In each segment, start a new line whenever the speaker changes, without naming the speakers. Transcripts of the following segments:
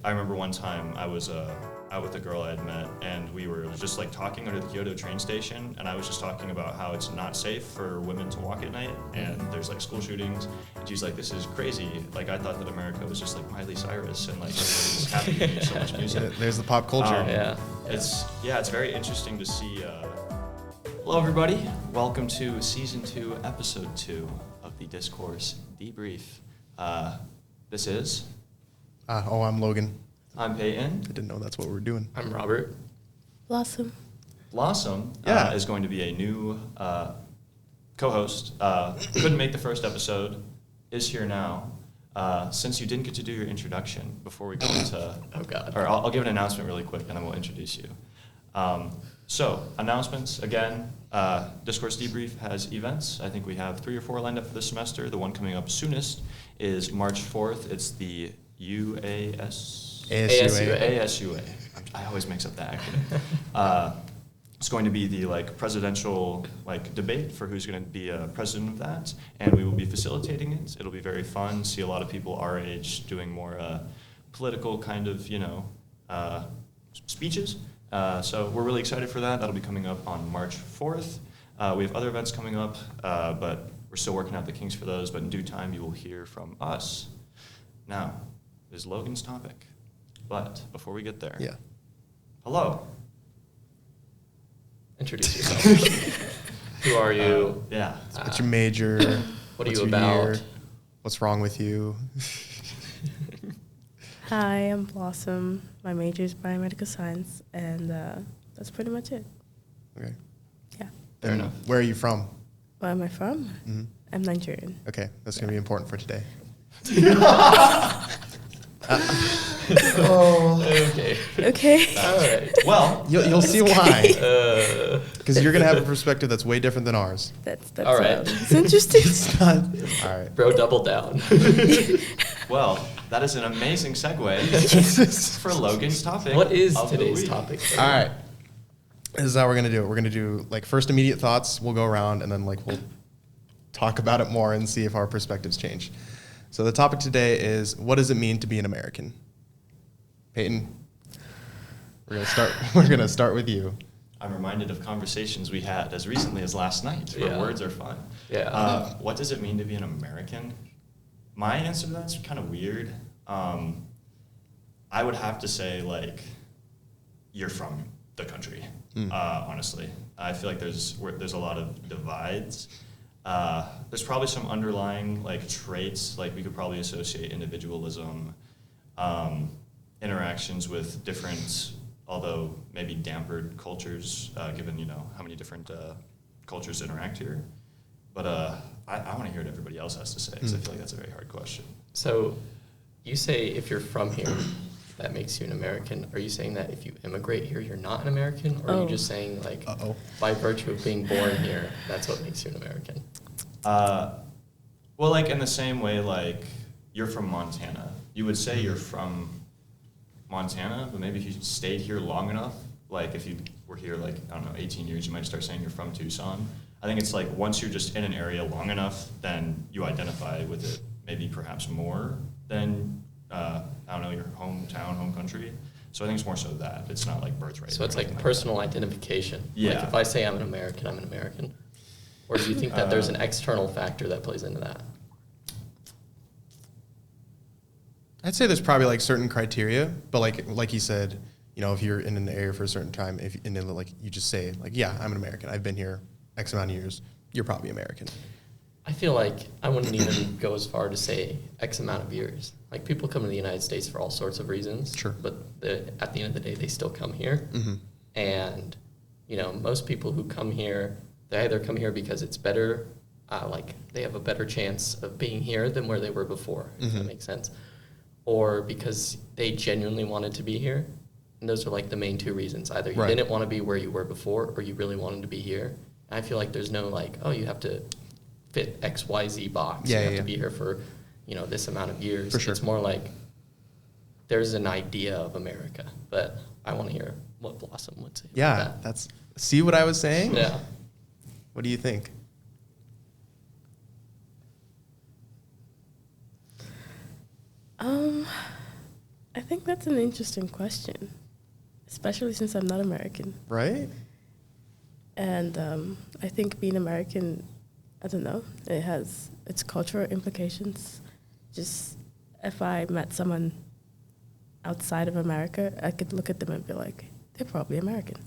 I remember one time I was out with a girl I had met, and we were just like talking under the Kyoto train station, and I was just talking about how it's not safe for women to walk at night, and there's like school shootings, and she's like, this is crazy. Like, I thought that America was just like Miley Cyrus, and like everybody was happy and so much music.
There's the pop culture.
It's very interesting to see. Hello everybody, welcome to season 2, episode 2 of the Discourse Debrief. This is...
I'm Logan.
I'm Peyton.
I didn't know that's what we were doing.
I'm Robert.
Blossom
Is going to be a new co-host. Couldn't make the first episode, is here now. Since you didn't get to do your introduction before we go into...
Oh, God.
Or I'll give an announcement really quick, and then we'll introduce you. So, announcements, again, Discourse Debrief has events. I think we have 3 or 4 lined up for this semester. The one coming up soonest is March 4th. It's the ASUA. I always mix up that acronym. It's going to be the presidential debate for who's going to be president of that, and we will be facilitating it. It'll be very fun. See a lot of people our age doing more political kind of speeches. So we're really excited for that. That'll be coming up on March 4th. We have other events coming up, but we're still working out the kinks for those. But in due time, you will hear from us. Now, is Logan's topic. But before we get there, hello.
Introduce yourself. Who are you?
What's your major?
What are you about?
Year? What's wrong with you?
Hi, I'm Blossom. My major is biomedical science, and that's pretty much it.
Okay.
Yeah.
Fair enough.
Where are you from?
Where am I from?
Mm-hmm.
I'm Nigerian.
Okay, that's going to be important for today.
Okay.
All right.
Well,
you'll see why. Because you're going to have a perspective that's way different than ours.
That's
all right.
It's interesting.
All right.
Bro, double down.
Well, that is an amazing segue for Logan's topic.
What is
of
today's
the week.
topic?
All right. This is how we're going to do it. We're going to do first immediate thoughts. We'll go around and then we'll talk about it more and see if our perspectives change. So the topic today is, what does it mean to be an American? Peyton, we're gonna start with you.
I'm reminded of conversations we had as recently as last night, where words are fun.
Yeah.
What does it mean to be an American? My answer to that's kind of weird. I would have to say, you're from the country, honestly. I feel like there's a lot of divides. There's probably some underlying traits, we could probably associate individualism, interactions with different, although maybe dampered cultures, given how many different cultures interact here. But I want to hear what everybody else has to say, because I feel like that's a very hard question.
So you say if you're from here, that makes you an American. Are you saying that if you immigrate here, you're not an American? Or are you just saying, by virtue of being born here, that's what makes you an American?
Well, in the same way, you're from Montana. You would say you're from Montana, but maybe if you stayed here long enough, if you were here, 18 years, you might start saying you're from Tucson. I think it's once you're just in an area long enough, then you identify with it maybe perhaps more than, your hometown, home country. So I think it's more so that. It's not birthright.
So it's personal identification.
Yeah.
If I say I'm an American, I'm an American. Or do you think that there's an external factor that plays into that?
I'd say there's probably certain criteria, but like you said, if you're in an area for a certain time, you just say I'm an American. I've been here X amount of years. You're probably American.
I feel like I wouldn't even go as far to say X amount of years. People come to the United States for all sorts of reasons.
Sure.
But at the end of the day, they still come here.
Mm-hmm.
And, most people who come here, they either come here because it's better, they have a better chance of being here than where they were before, if that makes sense. Or because they genuinely wanted to be here. And those are the main 2 reasons. Either you didn't want to be where you were before, or you really wanted to be here. And I feel like there's no you have to fit XYZ box. You have to be here for, this amount of years.
For sure.
It's more there's an idea of America. But I want to hear what Blossom would say.
Yeah, see what I was saying?
Yeah.
What do you think?
I think that's an interesting question, especially since I'm not American.
Right?
And I think being American, I don't know, it has its cultural implications. Just if I met someone outside of America, I could look at them and be like, they're probably American.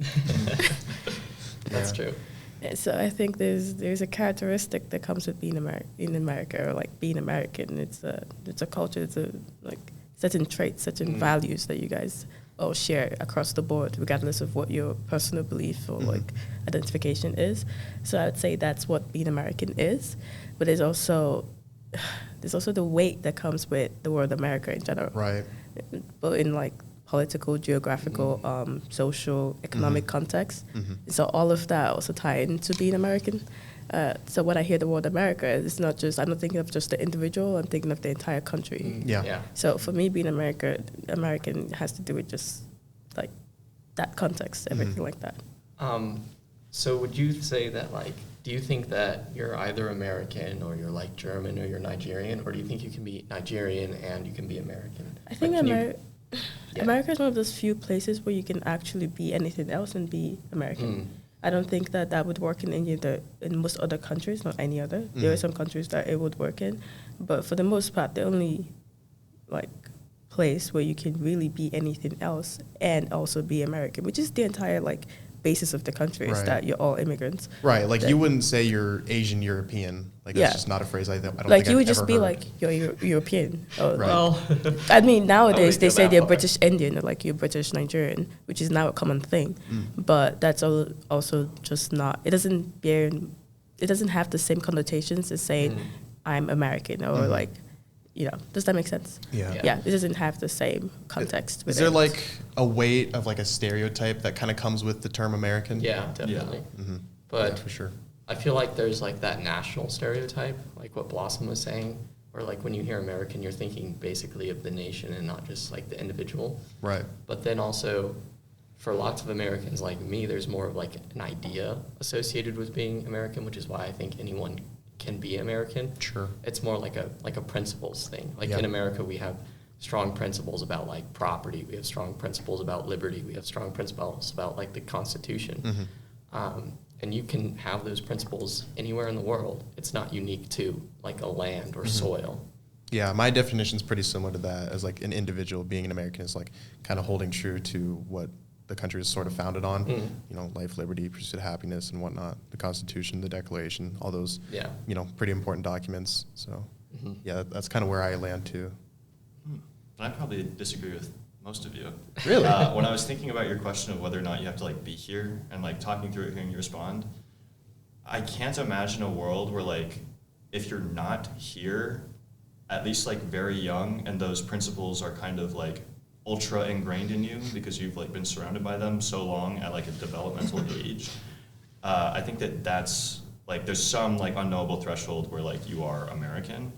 That's
Yeah.
true.
And so I think there's a characteristic that comes with being in America, or like being American. It's a culture. It's a like certain traits, certain values that you guys all share across the board, regardless of what your personal belief or like identification is. So I would say that's what being American is. But there's also the weight that comes with the word America in general.
Right.
But in like political, geographical, social, economic context. So all of that also tie into being American. So when I hear the word America, it's not just, I'm not thinking of just the individual, I'm thinking of the entire country.
Yeah.
So for me, being American has to do with just like that context, everything like that.
So would you say that, like, do you think that you're either American or you're like German or you're Nigerian, or do you think you can be Nigerian and you can be American?
I think
Like,
America is one of those few places where you can actually be anything else and be American. I don't think that would work in in most other countries, not any other. There are some countries that it would work in, but for the most part, the only like place where you can really be anything else and also be American, which is the entire like basis of the country, is
Right.
that you're all immigrants.
Right. Like
That-
you wouldn't say you're Asian European. Like
Yeah.
that's just not a phrase I don't
Like
think
you
I've
would just
ever
be
heard.
like you're European. Or
Right.
Well,
I mean, nowadays they
go
say
that
they're
far.
British Indian, or like you're British Nigerian, which is now a common thing. But that's also just not. It doesn't have the same connotations as saying I'm American or like, Does that make sense?
Yeah.
Yeah, it doesn't have the same context.
Is
with
there
it.
like a weight of like a stereotype that kind of comes with the term American?
yeah, definitely.
Mm-hmm.
But
Yeah, for sure.
I feel like there's like that national stereotype, like what Blossom was saying, where like when you hear American, you're thinking basically of the nation and not just like the individual.
Right.
But then also, for lots of Americans like me, there's more of like an idea associated with being American, which is why I think anyone can be American.
Sure.
It's more like a principles thing. Like
Yeah.
in America, we have strong principles about like property. We have strong principles about liberty. We have strong principles about like the Constitution. And you can have those principles anywhere in the world. It's not unique to like a land or soil.
Yeah, my definition is pretty similar to that. As like an individual, being an American is like kind of holding true to what the country is sort of founded on. You know, life, liberty, pursuit of happiness, and whatnot. The Constitution, the Declaration, all those.
Yeah.
You know, pretty important documents. So, yeah, that's kind of where I land too.
I probably disagree with most of you.
Really?
When I was thinking about your question of whether or not you have to like be here and like talking through it, hearing you respond, I can't imagine a world where like if you're not here, at least like very young, and those principles are kind of like ultra ingrained in you because you've like been surrounded by them so long at like a developmental age. I think that's like there's some like unknowable threshold where like you are American.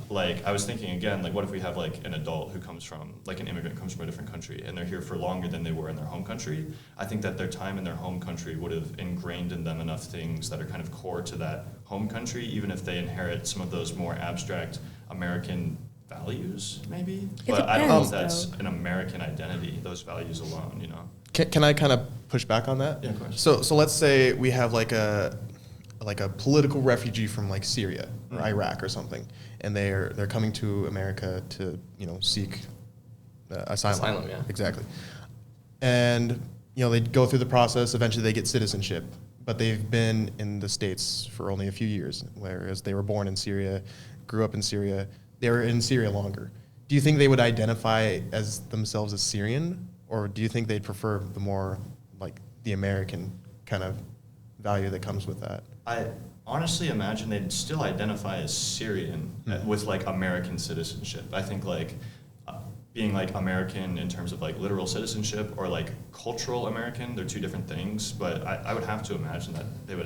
Like I was thinking again, like what if we have like an adult who comes from, like an immigrant comes from a different country and they're here for longer than they were in their home country. I think that their time in their home country would have ingrained in them enough things that are kind of core to that home country, even if they inherit some of those more abstract American values, maybe. But I don't know if
depends,
that's
though.
an American identity, those values alone, you know?
Can I kind of push back on that?
Yeah, of course.
So let's say we have like a political refugee from like Syria or Iraq or something, and they're coming to America to seek asylum.
Asylum, yeah.
Exactly. And they go through the process. Eventually, they get citizenship, but they've been in the States for only a few years, whereas they were born in Syria, grew up in Syria. They were in Syria longer. Do you think they would identify as themselves as Syrian, or do you think they'd prefer the more like the American kind of value that comes with that?
I honestly imagine they'd still identify as Syrian with like American citizenship. I think like being like American in terms of like literal citizenship or like cultural American, they're two different things. But I would have to imagine that they would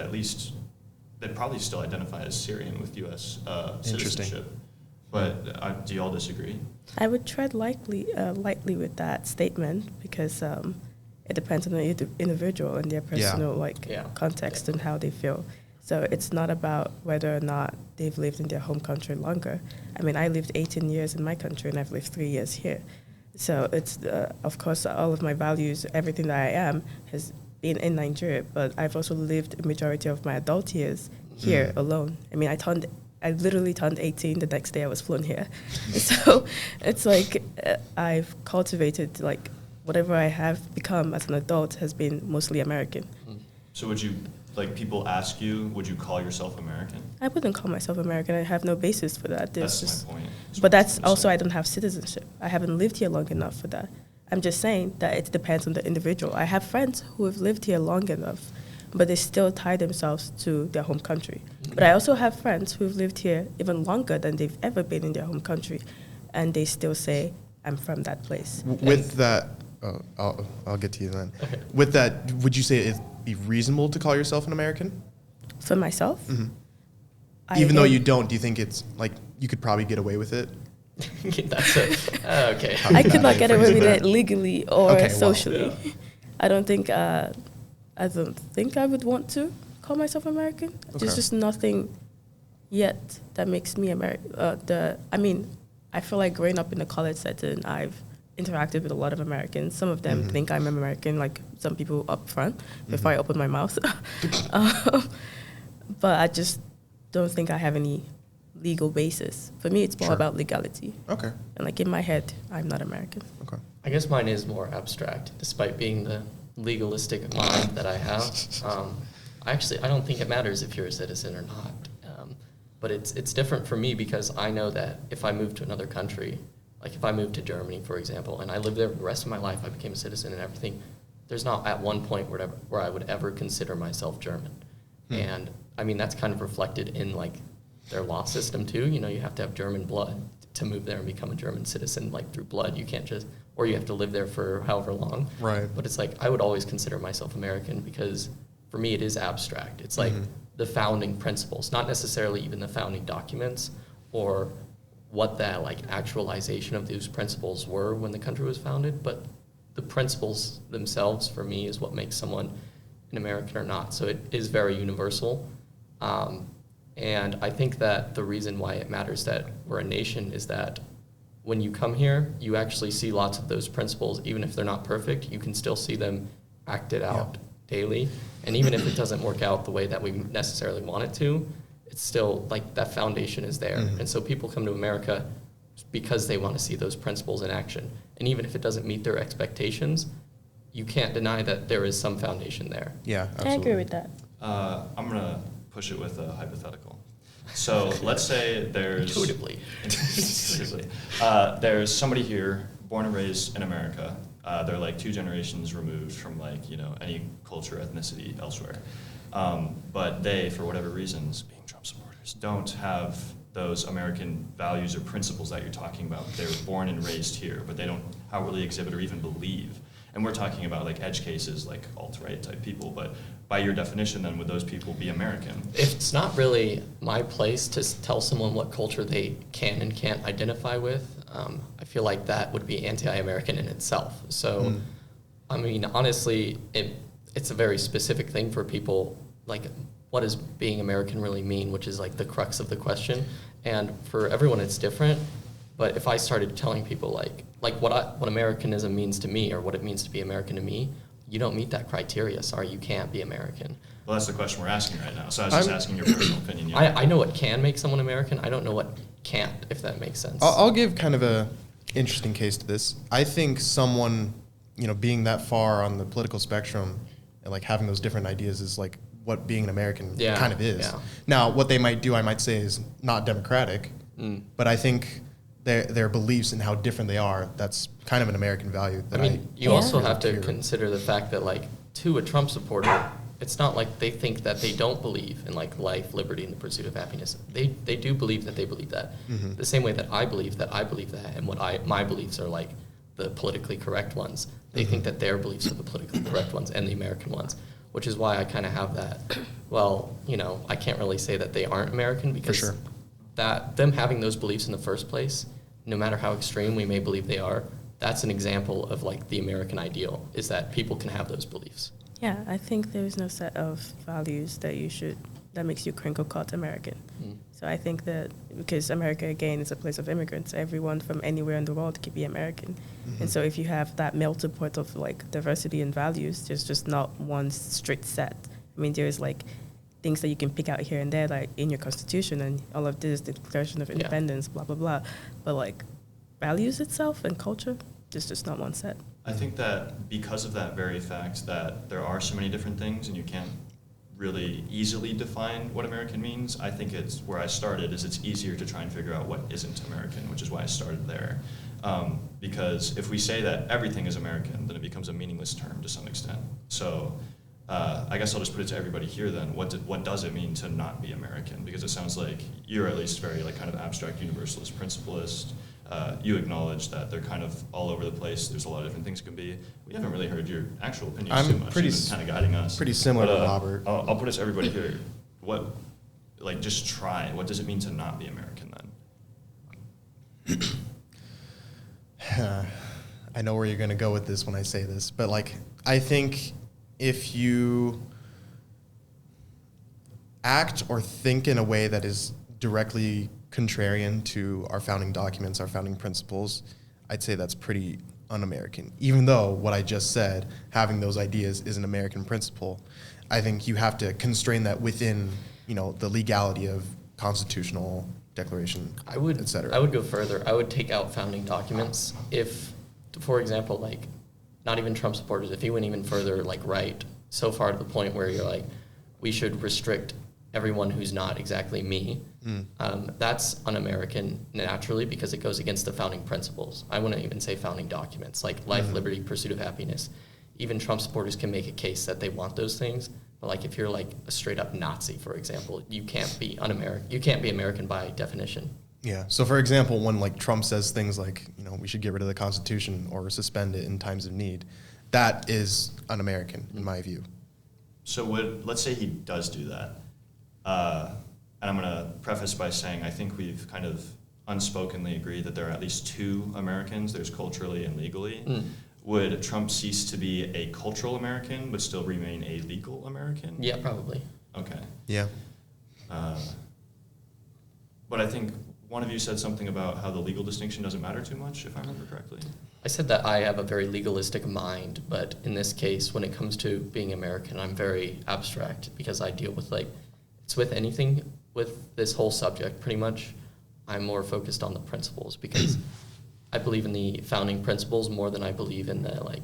they'd probably still identify as Syrian with U.S. citizenship. But do you all disagree?
I would tread lightly with that statement because it depends on the individual and their personal context and how they feel. So it's not about whether or not they've lived in their home country longer. I mean, I lived 18 years in my country and I've lived 3 years here. So it's, of course, all of my values, everything that I am has been in Nigeria, but I've also lived a majority of my adult years here alone. I mean, I literally turned 18 the next day I was flown here. So it's like I've cultivated, like, whatever I have become as an adult has been mostly American.
So would you, like, people ask you, would you call yourself American?
I wouldn't call myself American. I have no basis for that.
That's my point.
But that's also, I don't have citizenship. I haven't lived here long enough for that. I'm just saying that it depends on the individual. I have friends who have lived here long enough, but they still tie themselves to their home country. But I also have friends who've lived here even longer than they've ever been in their home country, and they still say, I'm from that place.
With that, I'll get to you then.
Okay.
With that, would you say it'd be reasonable to call yourself an American?
For myself?
Even though you don't, do you think it's like you could probably get away with it?
That's it. Okay.
How
I
could
could
that
not
be
get
phrased
away with
that?
it legally or
Okay, well,
socially.
yeah.
I don't think I would want to call myself American.
Okay.
There's just nothing yet that makes me American. I feel like growing up in a college setting, I've interacted with a lot of Americans. Some of them think I'm American, like some people up front, before I open my mouth. But I just don't think I have any legal basis. For me, it's more
Sure.
about legality.
Okay.
And like in my head, I'm not American.
Okay.
I guess mine is more abstract, despite being the legalistic mind that I have. I don't think it matters if you're a citizen or not. But it's different for me because I know that if I move to another country, like if I moved to Germany, for example, and I lived there for the rest of my life, I became a citizen and everything, there's not at one point where I would ever consider myself German. And I mean, that's kind of reflected in like their law system too. You know, you have to have German blood to move there and become a German citizen, like through blood. You can't just, or you have to live there for however long.
Right.
But it's like, I would always consider myself American because for me it is abstract. It's like the founding principles, not necessarily even the founding documents or what that like actualization of those principles were when the country was founded, but the principles themselves for me is what makes someone an American or not. So it is very universal. And I think that the reason why it matters that we're a nation is that when you come here, you actually see lots of those principles, even if they're not perfect, you can still see them acted out daily. And even if it doesn't work out the way that we necessarily want it to, it's still like that foundation is there. And so people come to America because they want to see those principles in action. And even if it doesn't meet their expectations, you can't deny that there is some foundation there.
Yeah, absolutely.
I agree with that.
I'm going to push it with a hypothetical. So let's say there's...
Intuitively.
Intuitively. There's somebody here, born and raised in America. They're like 2 generations removed from like, you know, any culture, ethnicity elsewhere. But they, for whatever reasons, being Trump supporters, don't have those American values or principles that you're talking about. They were born and raised here, but they don't outwardly exhibit or even believe. And we're talking about like edge cases, like alt-right type people, but by your definition then, would those people be American?
It's not really my place to tell someone what culture they can and can't identify with. I feel like that would be anti-American in itself. So, I mean, honestly, it's a very specific thing for people, like what does being American really mean, which is like the crux of the question. And for everyone it's different, but if I started telling people like what Americanism means to me or what it means to be American to me, you don't meet that criteria. Sorry, you can't be American.
Well, that's the question we're asking right now. So I was just asking your personal opinion. Yeah.
I know what can make someone American. I don't know what can't, if that makes sense.
I'll give kind of a interesting case to this. I think someone, you know, being that far on the political spectrum and like having those different ideas is like what being an American kind of is.
Yeah.
Now, what they might do, I might say, is not democratic, but I think their beliefs and how different they are, that's kind of an American value that
I mean, you also have to
hear.
consider the fact that, like, to a Trump supporter, it's not like they think that they don't believe in, like, life, liberty, and the pursuit of happiness. They do believe that they believe that. The same way that I believe that, and what my beliefs are, like, the politically correct ones. They think that their beliefs are the politically correct ones and the American ones, which is why I kind of have that, well, you know, I can't really say that they aren't American because
sure.
that them having those beliefs in the first place, no matter how extreme we may believe they are, that's an example of like the American ideal, is that people can have those beliefs.
Yeah, I think there's no set of values that you should that makes you crinkle cut American.
Mm.
So I think that because America, again, is a place of immigrants, everyone from anywhere in the world can be American. And so if you have that melting pot of like diversity and values, there's just not one strict set. I mean, there's like things that you can pick out here and there, like in your constitution and all of this, the Declaration of Independence, blah, blah, blah. But like values itself and culture, there's just not one set.
I think that because of that very fact that there are so many different things and you can't really easily define what American means, I think it's where I started is it's easier to try and figure out what isn't American, which is why I started there. Because if we say that everything is American, then it becomes a meaningless term to some extent. So I guess I'll just put it to everybody here then. What does it mean to not be American? Because it sounds like you're at least very like kind of abstract universalist, principalist. You acknowledge that they're kind of all over the place. There's a lot of different things it can be. We haven't really heard your actual opinions too much. You've been kind of guiding us.
Pretty similar to Robert.
I'll put it to everybody here. Just try. What does it mean to not be American then?
I know where you're going to go with this when I say this, but like, I think if you act or think in a way that is directly contrarian to our founding documents, our founding principles, I'd say that's pretty un-American. Even though what I just said, having those ideas is an American principle, I think you have to constrain that within, the legality of constitutional declaration, et cetera.
I would go further. I would take out founding documents if, for example, like, not even Trump supporters, if you went even further, like, right, so far to the point where you're like, we should restrict everyone who's not exactly me, that's un-American naturally because it goes against the founding principles. I wouldn't even say founding documents, like life, liberty, pursuit of happiness. Even Trump supporters can make a case that they want those things, but like if you're like a straight up Nazi, for example, you can't be un-American. You can't be American by definition.
Yeah. So, for example, when like Trump says things like, we should get rid of the Constitution or suspend it in times of need, that is un-American in my view.
So let's say he does do that. And I'm going to preface by saying I think we've kind of unspokenly agreed that there are at least two Americans. There's culturally and legally. Would Trump cease to be a cultural American but still remain a legal American?
Yeah, probably.
Okay.
Yeah.
But I think one of you said something about how the legal distinction doesn't matter too much, if I remember correctly.
I said that I have a very legalistic mind, but in this case, when it comes to being American, I'm very abstract because I deal with it's with anything with this whole subject pretty much. I'm more focused on the principles because I believe in the founding principles more than I believe in the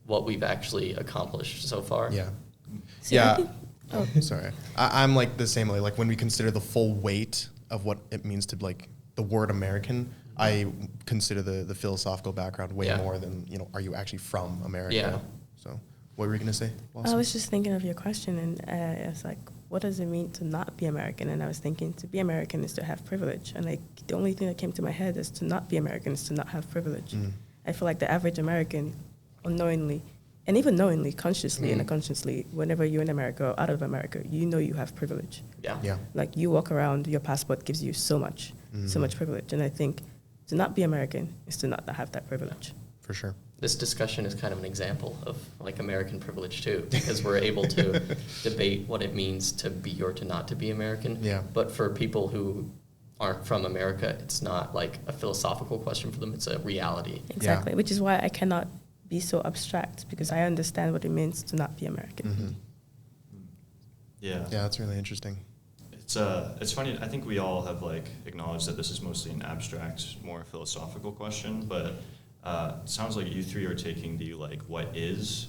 what we've actually accomplished so far.
Yeah.
See,
Yeah.
I think-
Sorry. I'm like the same way. Like when we consider the full weight of what it means to the word American, I consider the philosophical background way more than, are you actually from America?
Yeah.
So what were you going to say,
I
Lawson?
was just thinking of your question, and I was like, what does it mean to not be American? And I was thinking to be American is to have privilege. And the only thing that came to my head is to not be American is to not have privilege. I feel like the average American, unknowingly, and even knowingly, consciously and unconsciously, whenever you're in America or out of America, you have privilege.
Yeah.
Yeah.
Like you walk around, your passport gives you so much privilege. And I think to not be American is to not have that privilege.
For sure.
This discussion is kind of an example of American privilege too, because we're able to debate what it means to be or to not to be American.
Yeah.
But for people who aren't from America, it's not like a philosophical question for them, it's a reality.
Exactly, which is why I cannot be so abstract, because I understand what it means to not be American.
Yeah.
Yeah, that's really interesting.
It's funny. I think we all have acknowledged that this is mostly an abstract, more philosophical question, but it sounds like you three are taking the what is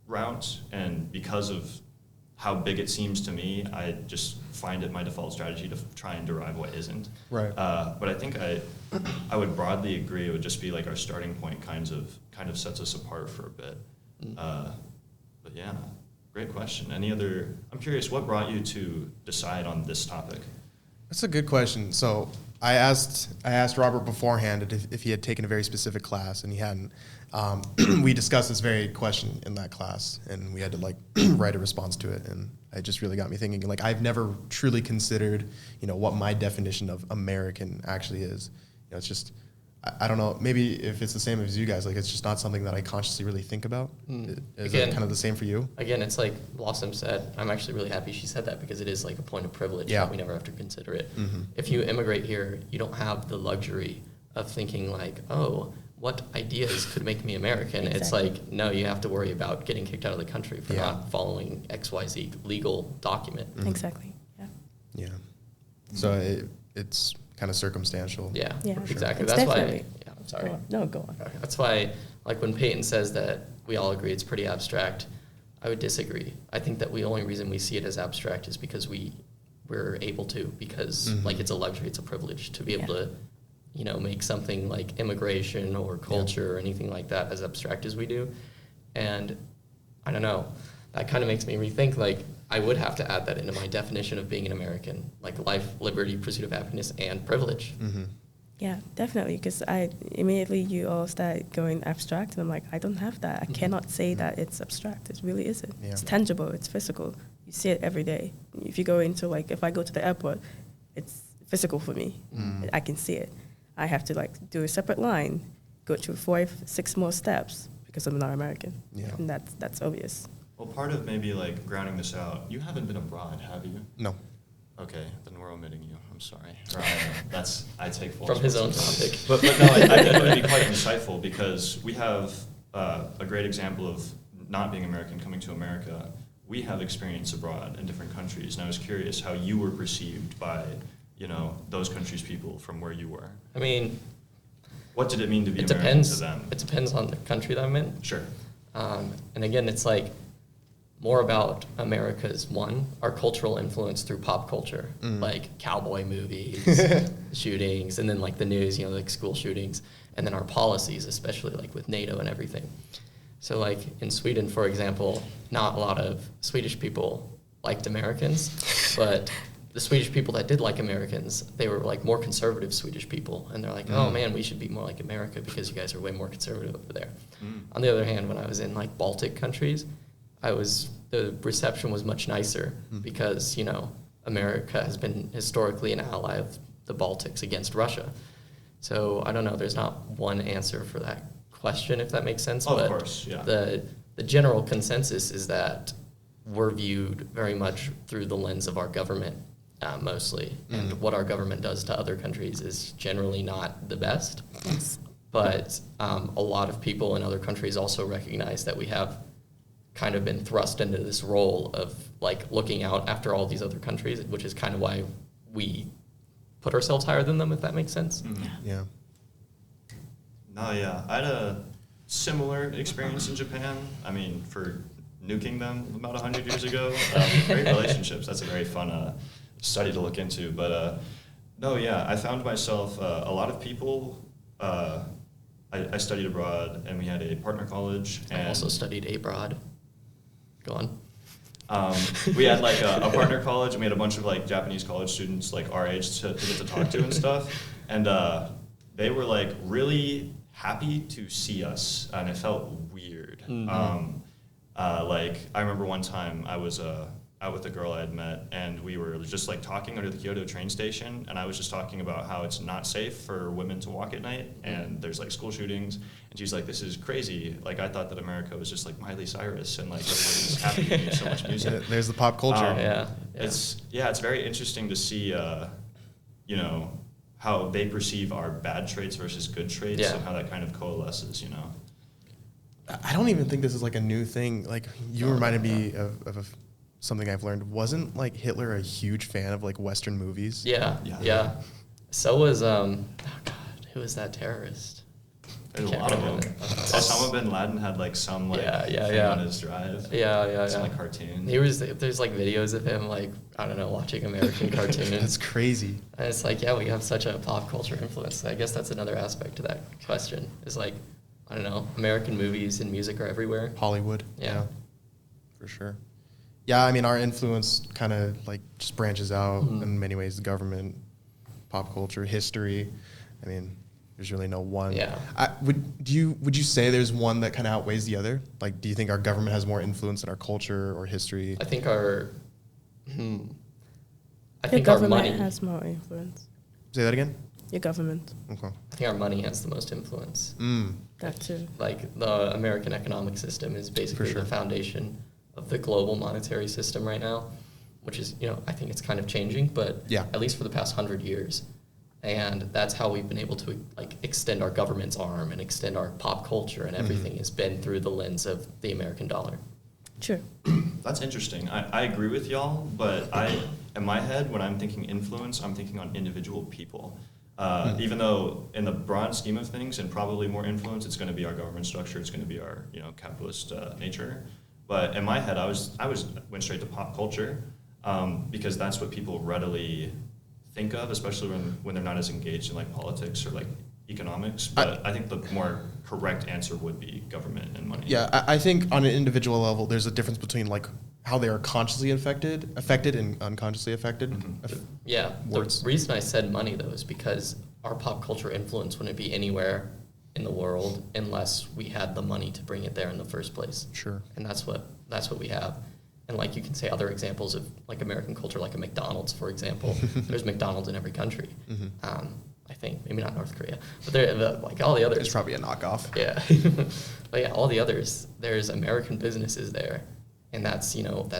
route, and because of how big it seems to me, I just find it my default strategy to try and derive what isn't.
Right.
But I think I would broadly agree it would just be our starting point kind of sets us apart for a bit. But yeah, great question. I'm curious, what brought you to decide on this topic?
That's a good question. So I asked Robert beforehand if he had taken a very specific class, and he hadn't. We discussed this very question in that class, and we had to write a response to it, and it just really got me thinking. I've never truly considered, what my definition of American actually is. It's just I don't know, maybe if it's the same as you guys, like it's just not something that I consciously really think about. Is
Again,
it kind of the same for you?
Again, it's like Blossom said, I'm actually really happy she said that because it is like a point of privilege
Yeah.
that we never have to consider it.
Mm-hmm.
If you immigrate here, you don't have the luxury of thinking like, oh, what ideas could make me American? It's
Exactly.
like, no, you have to worry about getting kicked out of the country for
Yeah.
not following XYZ legal document.
Exactly. Yeah.
Yeah. So it's kind of circumstantial.
Yeah,
Yeah.
exactly.
It's
That's why,
definitely-
yeah, I'm sorry.
Go on. No, go on.
Okay. That's why, like when Peyton says that we all agree it's pretty abstract, I would disagree. I think that the only reason we see it as abstract is because we're able to, because like it's a luxury, it's a privilege to be able
Yeah.
to, you know, make something like immigration or culture or anything like that as abstract as we do. And I don't know, that kind of makes me rethink, like, I would have to add that into my definition of being an American, like life, liberty, pursuit of happiness, and privilege.
Mm-hmm.
Yeah, definitely. Because you all start going abstract, and I'm like, I don't have that. I cannot say that it's abstract. It really isn't.
Yeah.
It's tangible. It's physical. You see it every day. If you go into if I go to the airport, it's physical for me. I can see it. I have to do a separate line, go through 4-6 more steps because I'm not American.
Yeah.
And that's obvious.
Well, part of maybe grounding this out, you haven't been abroad, have you?
No.
Okay, then we're omitting you. I'm sorry. Or I take full
From his own
responsibility.
topic.
But no, I think it would be quite insightful because we have a great example of not being American coming to America. We have experience abroad in different countries, and I was curious how you were perceived by, those countries' people from where you were.
I mean,
What did it mean to be
it
American
depends.
to them?
It depends on the country that I'm in.
Sure.
And again, it's more about America's our cultural influence through pop culture, like cowboy movies, shootings, and then the news, school shootings, and then our policies, especially with NATO and everything. So in Sweden, for example, not a lot of Swedish people liked Americans, but the Swedish people that did like Americans, they were more conservative Swedish people, and they're like, oh man, we should be more like America because you guys are way more conservative over there. On the other hand, when I was in Baltic countries, the reception was much nicer because, America has been historically an ally of the Baltics against Russia. So I don't know, there's not one answer for that question, if that makes sense.
Oh,
but
of course, yeah.
The general consensus is that we're viewed very much through the lens of our government, mostly. And what our government does to other countries is generally not the best.
Yes.
But a lot of people in other countries also recognize that we have kind of been thrust into this role of looking out after all these other countries, which is kind of why we put ourselves higher than them, if that makes sense.
Yeah.
No, yeah. I had a similar experience in Japan. I mean, for nuking them about 100 years ago. Great relationships. That's a very fun study to look into. But no, yeah, I found myself, a lot of people, I studied abroad, and we had a partner college. And
I also studied abroad. Go on.
We had a partner college, and we had a bunch of Japanese college students our age to get to talk to and stuff. And they were really happy to see us, and it felt weird. I remember one time I was out with a girl I had met, and we were just talking under the Kyoto train station, and I was just talking about how it's not safe for women to walk at night, and there's school shootings, and she's like, this is crazy. I thought that America was just Miley Cyrus, and everybody's happy to hear so much music.
Yeah, there's the pop culture.
It's very interesting to see, how they perceive our bad traits versus good traits, and how that kind of coalesces,
I don't even think this is a new thing. You reminded me of something I've learned. Wasn't Hitler a huge fan of Western movies?
Yeah. So was who was that terrorist?
There's a
Can't
lot of them.
remember.
Osama bin Laden had some thing on his drive. Some cartoons.
There's videos of him I don't know, watching American cartoons.
That's crazy.
And it's we have such a pop culture influence. I guess that's another aspect to that question. Is I don't know, American movies and music are everywhere.
Hollywood.
Yeah.
For sure. Yeah, I mean, our influence kind of just branches out in many ways. The government, pop culture, history. I mean, there's really no one.
Yeah.
Would you say there's one that kind of outweighs the other? Do you think our government has more influence in our culture or history?
I think our
The
our
government
money
has more influence.
Say that again?
Your government.
Okay.
I think our money has the most influence.
That too.
Like the American economic system is basically
sure.
the foundation of the global monetary system right now, which is, I think it's kind of changing, but
Yeah.
at least for the past 100 years. And that's how we've been able to like extend our government's arm and extend our pop culture, and everything has been through the lens of the American dollar.
True.
That's interesting. I agree with y'all, but in my head, when I'm thinking influence, I'm thinking on individual people. Even though in the broad scheme of things, and probably more influence, it's going to be our government structure, it's going to be our capitalist nature. But in my head, I went straight to pop culture because that's what people readily think of, especially when they're not as engaged in like politics or like economics. But I think the more correct answer would be government and money.
Yeah, I think on an individual level, there's a difference between like how they are consciously affected and unconsciously affected.
Yeah,
Words.
the reason I said money though is because our pop culture influence wouldn't be anywhere in the world unless we had the money to bring it there in the first place.
Sure.
And that's what we have. And like you can say other examples of like American culture, like a McDonald's, for example. There's McDonald's in every country. I think maybe not North Korea, but like all the others.
It's probably a knockoff.
Yeah, but yeah, all the others. There's American businesses there, and that's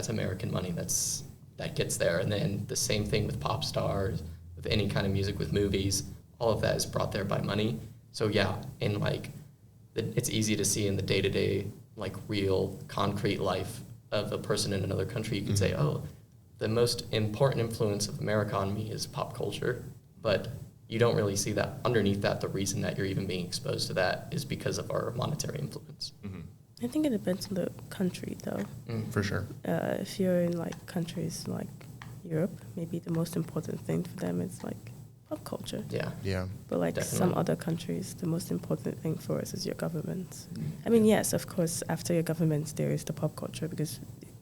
American money that gets there. And then the same thing with pop stars, with any kind of music, with movies. All of that is brought there by money. So yeah, in like, it's easy to see in the day-to-day, like real concrete life of a person in another country. You can say, oh, the most important influence of America on me is pop culture, but you don't really see that underneath that. The reason that you're even being exposed to that is because of our monetary influence.
I think it depends on the country, though.
For sure.
If you're in like countries like Europe, maybe the most important thing for them is like pop culture.
Yeah.
Yeah.
But like
Definitely.
some other countries, the most important thing for us is your government. I mean, yes, of course, after your government, there is the pop culture, because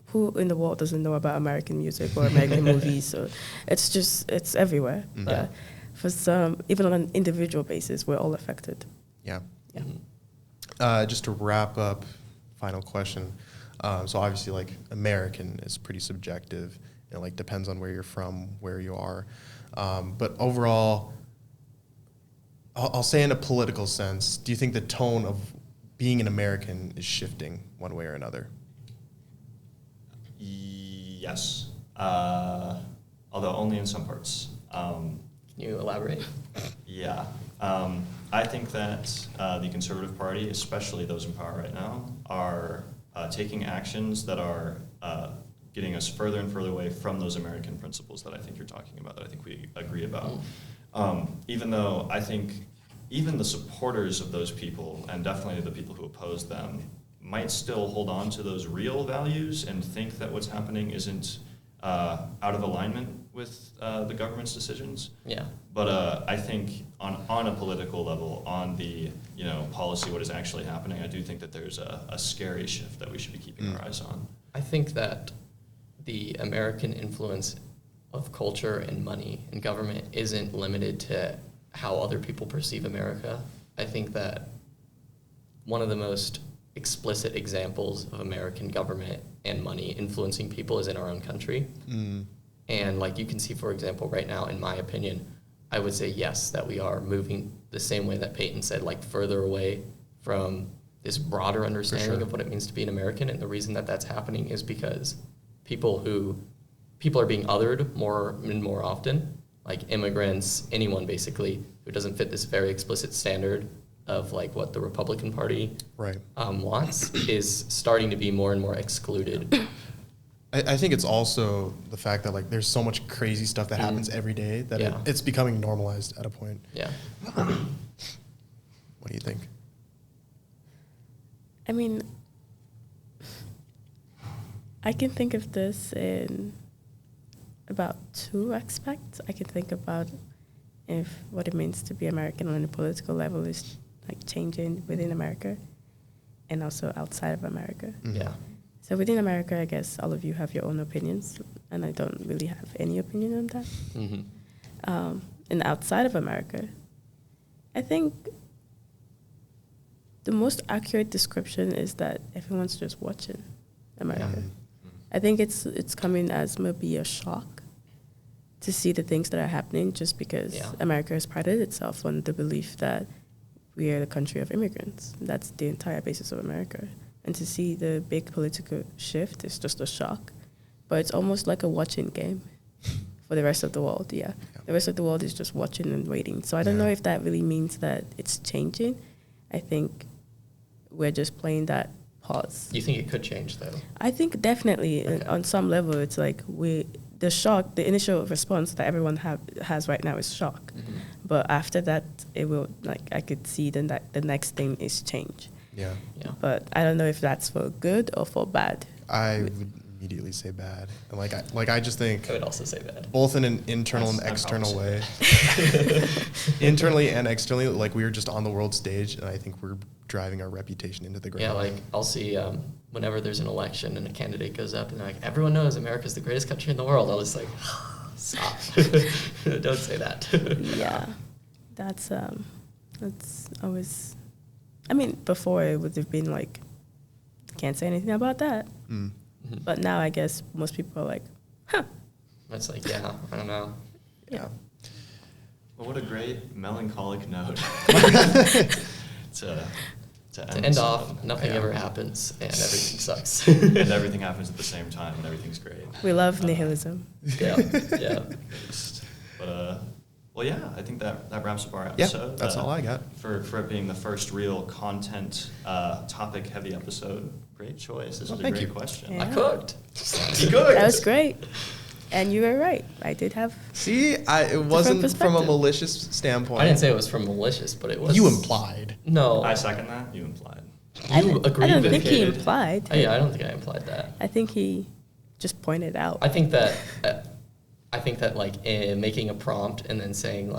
who in the world doesn't know about American music or American movies? So it's everywhere. But for some, even on an individual basis, we're all affected.
Yeah.
Yeah.
Just to wrap up, final question. So obviously, like, American is pretty subjective. It like depends on where you're from, where you are. But overall, I'll say in a political sense, do you think the tone of being an American is shifting one way or another?
Yes, although only in some parts.
Can you elaborate?
Yeah. I think that the Conservative Party, especially those in power right now, are taking actions that are getting us further and further away from those American principles that I think you're talking about, that I think we agree about. Even though I think even the supporters of those people, and definitely the people who oppose them, might still hold on to those real values and think that what's happening isn't out of alignment with the government's decisions.
Yeah.
But I think on a political level, on the policy, what is actually happening, I do think that there's a scary shift that we should be keeping our eyes on.
I think that the American influence of culture and money and government isn't limited to how other people perceive America. I think that one of the most explicit examples of American government and money influencing people is in our own country. And like you can see, for example, right now, in my opinion, I would say yes, that we are moving the same way that Peyton said, like further away from this broader understanding of what it means to be an American. And the reason that that's happening is because people are being othered more and more often, like immigrants, anyone basically who doesn't fit this very explicit standard of like what the Republican Party wants, is starting to be more and more excluded.
I think it's also the fact that like there's so much crazy stuff that happens every day that it's becoming normalized at a point.
Yeah.
What do you think?
I mean, I can think of this in about two aspects. I can think about if what it means to be American on a political level is like changing within America and also outside of America.
Yeah.
So within America, I guess all of you have your own opinions, and I don't really have any opinion on that. And outside of America, I think the most accurate description is that everyone's just watching America. I think it's coming as maybe a shock to see the things that are happening just because America has prided itself on the belief that we are the country of immigrants. That's the entire basis of America. And to see the big political shift is just a shock. But it's almost like a watching game for the rest of the world, The rest of the world is just watching and waiting. So I don't know if that really means that it's changing. I think we're just playing that pause.
You think it could change, though?
I think definitely on some level, it's like the initial response that everyone has right now is shock.
Mm-hmm.
But after that, it will, I could see the next thing is change.
Yeah.
But I don't know if that's for good or for bad.
I would immediately say bad. I just think
I would also say bad.
both in an internal and external way. Internally and externally, we were just on the world stage, and I think we're driving our reputation into the ground.
Yeah, I'll see whenever there's an election and a candidate goes up and everyone knows America's the greatest country in the world. I'll just stop. Don't say that.
Yeah, that's always. I mean, before it would have been can't say anything about that.
Mm.
Mm-hmm.
But now I guess most people are huh.
It's I don't know.
Yeah.
Well, what a great melancholic note to
end off. Nothing ever happens, and everything sucks.
And everything happens at the same time, and everything's great.
We love nihilism.
Yeah.
But well, yeah, I think that wraps up our episode.
Yeah, that's all I got.
For it being the first real content topic heavy episode. Great choice. This was a great question.
Yeah.
I cooked.
You cooked.
That was great. And you were right. I did have.
See, it wasn't from a malicious standpoint.
I didn't say it was from malicious, but it was.
You implied.
No.
I second that. You implied.
You agreed.
I don't
with
think he
it.
implied.
Yeah, I don't think I implied that.
I think he just pointed out.
I think that making a prompt and then saying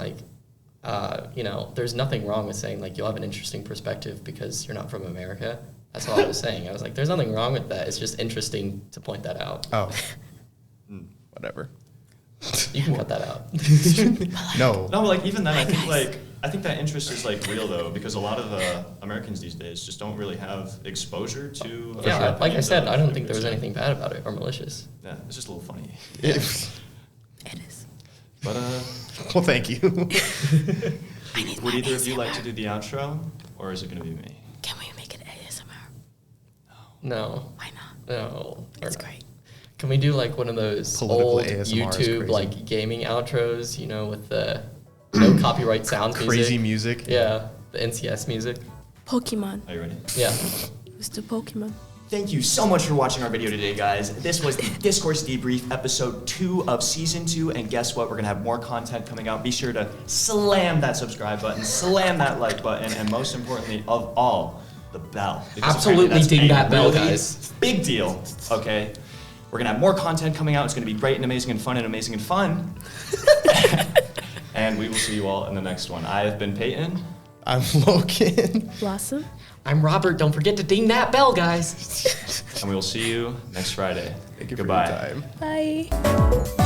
there's nothing wrong with saying you'll have an interesting perspective because you're not from America. That's all I was saying. I was there's nothing wrong with that. It's just interesting to point that out.
Oh. Whatever.
You can cut that out.
No.
No, even then, I think that interest is real though, because a lot of Americans these days just don't really have exposure to.
I said, I don't think there was anything bad about it or malicious.
Yeah, it's just a little funny.
It is.
But
well, thank you.
Would either of you like to do the outro, or is it going to be me?
Can we make it ASMR?
No.
Why not?
No.
It's great.
Can we do one of those
Political
old
ASMR is
YouTube
crazy.
gaming outros, with the no copyright sound
Crazy music.
Yeah, the NCS music.
Pokemon.
Are you ready?
Yeah.
Let's do Pokemon.
Thank you so much for watching our video today, guys. This was the Discourse Debrief, episode 2 of season 2, and guess what? We're gonna have more content coming out. Be sure to slam that subscribe button, slam that like button, and most importantly of all, the bell. Because
Absolutely
apparently that's
ding
a
that bell,
really
guys.
Big deal, okay? We're gonna have more content coming out. It's gonna be great and amazing and fun and amazing and fun. And we will see you all in the next one. I have been Peyton.
I'm Logan.
Blossom.
I'm Robert. Don't forget to ding that bell, guys.
And we will see you next Friday.
Thank you
Goodbye.
for your time.
Bye.